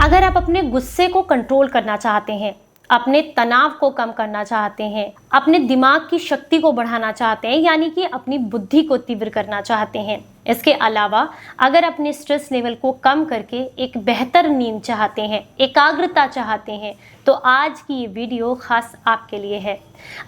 अगर आप अपने गुस्से को कंट्रोल करना चाहते हैं, अपने तनाव को कम करना चाहते हैं, अपने दिमाग की शक्ति को बढ़ाना चाहते हैं, यानी कि अपनी बुद्धि को तीव्र करना चाहते हैं, इसके अलावा अगर अपने स्ट्रेस लेवल को कम करके एक बेहतर नींद चाहते हैं, एकाग्रता चाहते हैं, तो आज की ये वीडियो खास आपके लिए है।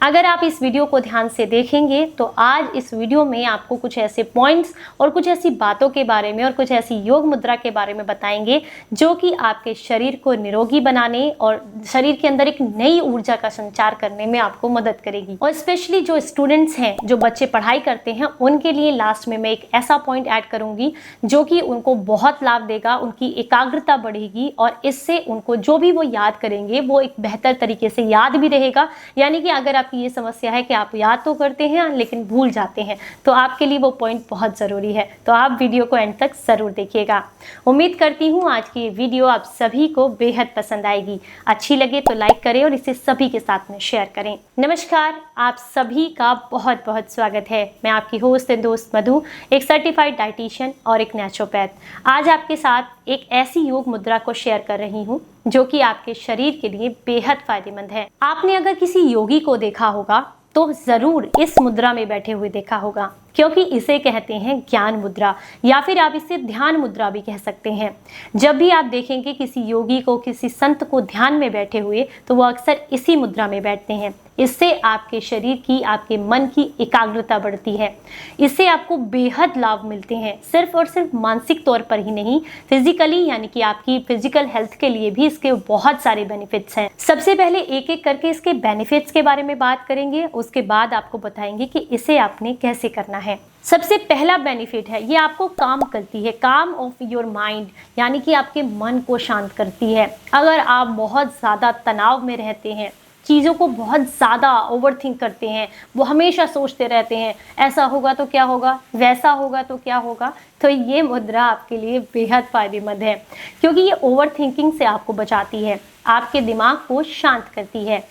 अगर आप इस वीडियो को ध्यान से देखेंगे तो आज इस वीडियो में आपको कुछ ऐसे पॉइंट्स और कुछ ऐसी बातों के बारे में और कुछ ऐसी योग मुद्रा के बारे में बताएंगे जो कि आपके शरीर को निरोगी बनाने और शरीर के अंदर एक नई ऊर्जा का संचार करने में आपको मदद करेगी। और स्पेशली जो स्टूडेंट्स हैं, जो बच्चे पढ़ाई करते हैं, उनके लिए लास्ट में मैं एक ऐसा पॉइंट ऐड करूंगी जो कि उनको बहुत लाभ देगा, उनकी एकाग्रता बढ़ेगी और इससे उनको जो भी वो याद करेंगे वो एक बेहतर तरीके से याद भी रहेगा। यानी कि अगर आपकी ये समस्या है कि आप याद तो करते हैं लेकिन भूल जाते हैं, तो आपके लिए वो पॉइंट बहुत ज़रूरी है। तो आप वीडियो को एंड तक ज़रूर देखिएगा। उम्मीद करती हूँ आज की ये वीडियो आप सभी को बेहद पसंद आएगी। अच्छी लगे तो लाइक करें और इसे सभी के साथ में शेयर करें। नमस्कार, आप सभी का बहुत बहुत स्वागत है। मैं आपकी होस्ट एंड दोस्त मधु, एक सर्टिफाइड डाइटिशियन और एक नेचुरोपैथ। आज आपके साथ एक ऐसी योग मुद्रा को शेयर कर रही हूँ जो कि आपके शरीर के लिए बेहद फायदेमंद है। आपने अगर किसी योगी को देखा होगा तो जरूर इस मुद्रा में बैठे हुए देखा होगा, क्योंकि इसे कहते हैं ज्ञान मुद्रा या फिर आप इसे ध्यान मुद्रा भी कह सकते हैं। जब भी आप देखेंगे किसी योगी को, किसी संत को ध्यान में बैठे हुए, तो वो अक्सर इसी मुद्रा में बैठते हैं। इससे आपके शरीर की, आपके मन की एकाग्रता बढ़ती है। इससे आपको बेहद लाभ मिलते हैं, सिर्फ और सिर्फ मानसिक तौर पर ही नहीं, फिजिकली यानी कि आपकी फिजिकल हेल्थ के लिए भी इसके बहुत सारे बेनिफिट्स हैं। सबसे पहले एक एक करके इसके बेनिफिट्स के बारे में बात करेंगे, उसके बाद आपको बताएंगे कि इसे आपने कैसे करना है। सबसे पहला बेनिफिट है, ये आपको काम करती है, काम ऑफ योर माइंड, यानी कि आपके मन को शांत करती है। अगर आप बहुत ज़्यादा तनाव में रहते हैं, चीज़ों को बहुत ज़्यादा ओवरथिंक करते हैं, वो हमेशा सोचते रहते हैं ऐसा होगा तो क्या होगा, वैसा होगा तो क्या होगा, तो ये मुद्रा आपके लिए बेहद फ़ायदेमंद है, क्योंकि ये ओवरथिंकिंग से आपको बचाती है, आपके दिमाग को शांत करती है।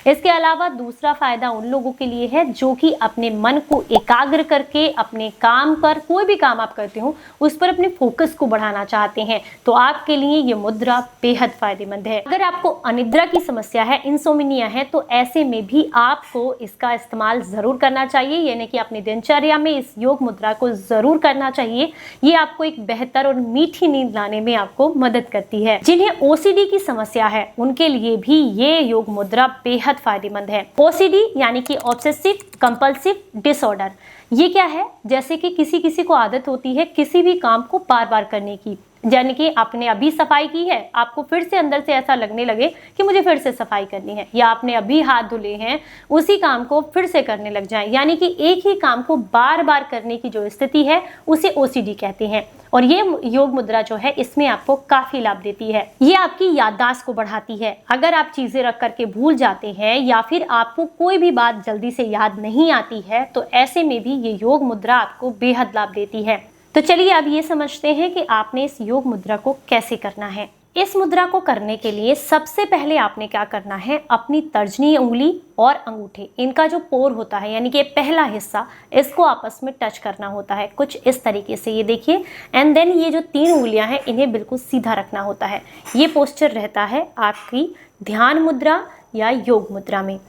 इसके अलावा दूसरा फ़ायदा उन लोगों के लिए है जो कि अपने मन को एकाग्र करके अपने काम पर, कोई भी काम आप करते हो उस पर अपने फोकस को बढ़ाना चाहते हैं, तो आपके लिए ये मुद्रा बेहद फायदेमंद है। अगर आपको अनिद्रा की समस्या है, इंसोम्निया है, तो ऐसे में भी आपको इसका इस्तेमाल ज़रूर करना चाहिए, यानी कि अपनी दिनचर्या में इस योग मुद्रा को ज़रूर करना चाहिए। ये आपको एक बेहतर और मीठी नींद लाने में आपको मदद करती है। जिन्हें ओसीडी की समस्या है उनके लिए भी ये योग मुद्रा बेहद फायदेमंद है। ओसीडी यानी कि ऑब्सेसिव कंपल्सिव डिसऑर्डर, ये क्या है? जैसे कि किसी को आदत होती है किसी भी काम को बार बार करने की, यानी कि आपने अभी सफाई की है, आपको फिर से अंदर से ऐसा लगने लगे कि मुझे फिर से सफाई करनी है, या आपने अभी हाथ धुले हैं, उसी काम को फिर से करने लग जाएं, यानी कि एक ही काम को बार बार करने की जो स्थिति है उसे ओसीडी कहते हैं। और ये योग मुद्रा जो है इसमें आपको काफी लाभ देती है। ये आपकी याददाश्त को बढ़ाती है। अगर आप चीजें रख करके भूल जाते हैं या फिर आपको कोई भी बात जल्दी से याद नहीं आती है, तो ऐसे में भी ये योग मुद्रा आपको बेहद लाभ देती है। तो चलिए अब ये समझते हैं कि आपने इस योग मुद्रा को कैसे करना है। इस मुद्रा को करने के लिए सबसे पहले आपने क्या करना है, अपनी तर्जनी उंगली और अंगूठे, इनका जो पोर होता है यानी कि पहला हिस्सा, इसको आपस में टच करना होता है कुछ इस तरीके से, ये देखिए। एंड देन ये जो 3 उंगलियां हैं इन्हें बिल्कुल सीधा रखना होता है। ये पोस्चर रहता है आपकी ध्यान मुद्रा या योग मुद्रा में।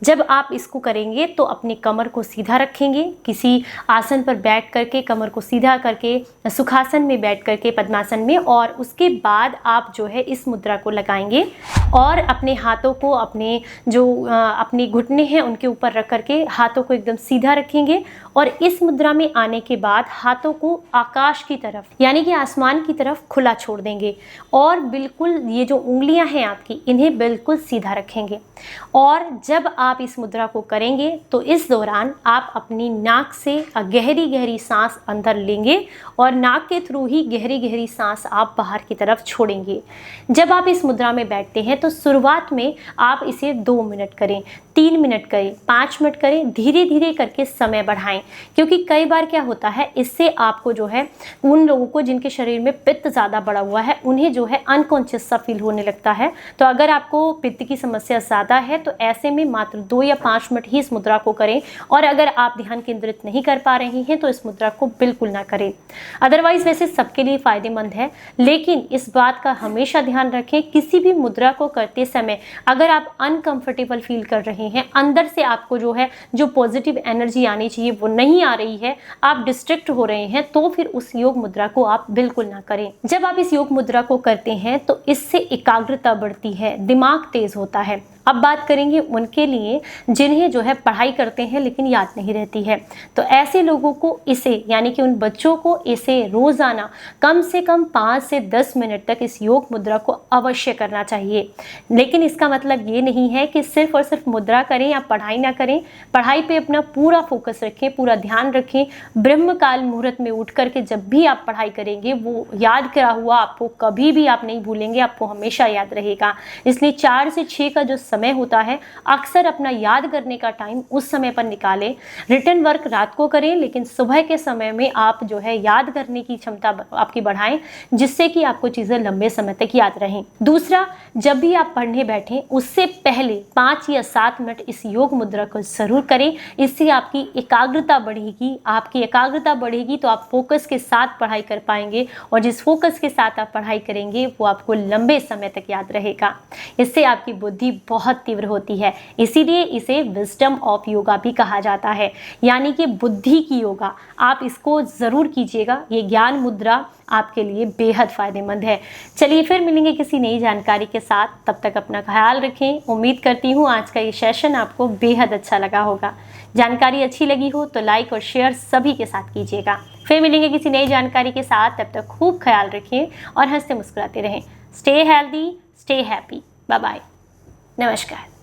जब आप इसको करेंगे तो अपनी कमर को सीधा रखेंगे, किसी आसन पर बैठ करके कमर को सीधा करके, सुखासन में बैठ करके, पद्मासन में, और उसके बाद आप जो है इस मुद्रा को लगाएंगे और अपने हाथों को अपनी घुटने हैं उनके ऊपर रख करके हाथों को एकदम सीधा रखेंगे और इस मुद्रा में आने के बाद हाथों को आकाश की तरफ यानी कि आसमान की तरफ खुला छोड़ देंगे और बिल्कुल ये जो उंगलियां हैं आपकी इन्हें बिल्कुल सीधा रखेंगे। और जब आप इस मुद्रा को करेंगे तो इस दौरान आप अपनी नाक से गहरी गहरी सांस अंदर लेंगे और नाक के थ्रू ही गहरी गहरी सांस आप बाहर की तरफ छोड़ेंगे। जब आप इस मुद्रा में बैठते हैं तो शुरुआत में आप इसे 2 मिनट करें, 3 मिनट करें, 5 मिनट करें, धीरे धीरे करके समय बढ़ाएं, क्योंकि कई बार क्या होता है इससे आपको जो है उन लोगों को जिनके शरीर में पित्त ज़्यादा बढ़ा हुआ है उन्हें जो है अनकॉन्शियस सा फील होने लगता है। तो अगर आपको पित्त की समस्या ज़्यादा है तो ऐसे में मात्र मात्र 2 या 5 मिनट ही इस मुद्रा को करें, और अगर आप ध्यान केंद्रित नहीं कर पा रही हैं तो इस मुद्रा को बिल्कुल ना करें। अदरवाइज वैसे सबके लिए फायदेमंद है, लेकिन इस बात का हमेशा ध्यान रखें, किसी भी मुद्रा को करते समय अगर आप अनकंफर्टेबल फील कर रहे हैं, अंदर से आपको जो पॉजिटिव एनर्जी आनी चाहिए वो नहीं आ रही है, आप डिस्ट्रैक्ट हो रहे हैं, तो फिर उस योग मुद्रा को आप बिल्कुल ना करें। जब आप इस योग मुद्रा को करते हैं तो इससे एकाग्रता बढ़ती है, दिमाग तेज होता है। अब बात करेंगे उनके लिए जिन्हें पढ़ाई करते हैं लेकिन याद नहीं रहती है, तो ऐसे लोगों को इसे, यानी कि उन बच्चों को इसे रोजाना कम से कम 5 से 10 मिनट तक इस योग मुद्रा को अवश्य करना चाहिए। लेकिन इसका मतलब ये नहीं है कि सिर्फ और सिर्फ मुद्रा करें या पढ़ाई ना करें। पढ़ाई पे अपना पूरा फोकस रखें, पूरा ध्यान रखें। ब्रह्म काल मुहूर्त में उठ करके जब भी आप पढ़ाई करेंगे वो याद करा हुआ आपको कभी भी आप नहीं भूलेंगे, आपको हमेशा याद रहेगा। इसलिए 4 से 6 का जो समय होता है, अक्सर अपना याद करने का टाइम उस समय पर निकालें। रिटर्न वर्क रात को करें, लेकिन सुबह के समय में आप याद करने की क्षमता आपकी बढ़ाएं, जिससे कि आपको चीजें लंबे समय तक याद रहें। दूसरा, जब भी आप पढ़ने बैठें उससे पहले 5 या 7 मिनट इस योग मुद्रा को जरूर करें। इससे आपकी एकाग्रता बढ़ेगी। आपकी एकाग्रता बढ़ेगी तो आप फोकस के साथ पढ़ाई कर पाएंगे, और जिस फोकस के साथ आप पढ़ाई करेंगे वो आपको लंबे समय तक याद रहेगा। इससे आपकी बुद्धि बहुत तीव्र होती है, इसीलिए इसे विजडम ऑफ योगा भी कहा जाता है, यानी कि बुद्धि की योगा। आप इसको जरूर कीजिएगा, ये ज्ञान मुद्रा आपके लिए बेहद फायदेमंद है। चलिए फिर मिलेंगे किसी नई जानकारी के साथ, तब तक अपना ख्याल रखें। उम्मीद करती हूँ आज का ये सेशन आपको बेहद अच्छा लगा होगा। जानकारी अच्छी लगी हो तो लाइक और शेयर सभी के साथ कीजिएगा। फिर मिलेंगे किसी नई जानकारी के साथ, तब तक खूब ख्याल रखें और हंसते मुस्कुराते रहें। Stay healthy, stay happy. Bye bye, नमस्कार।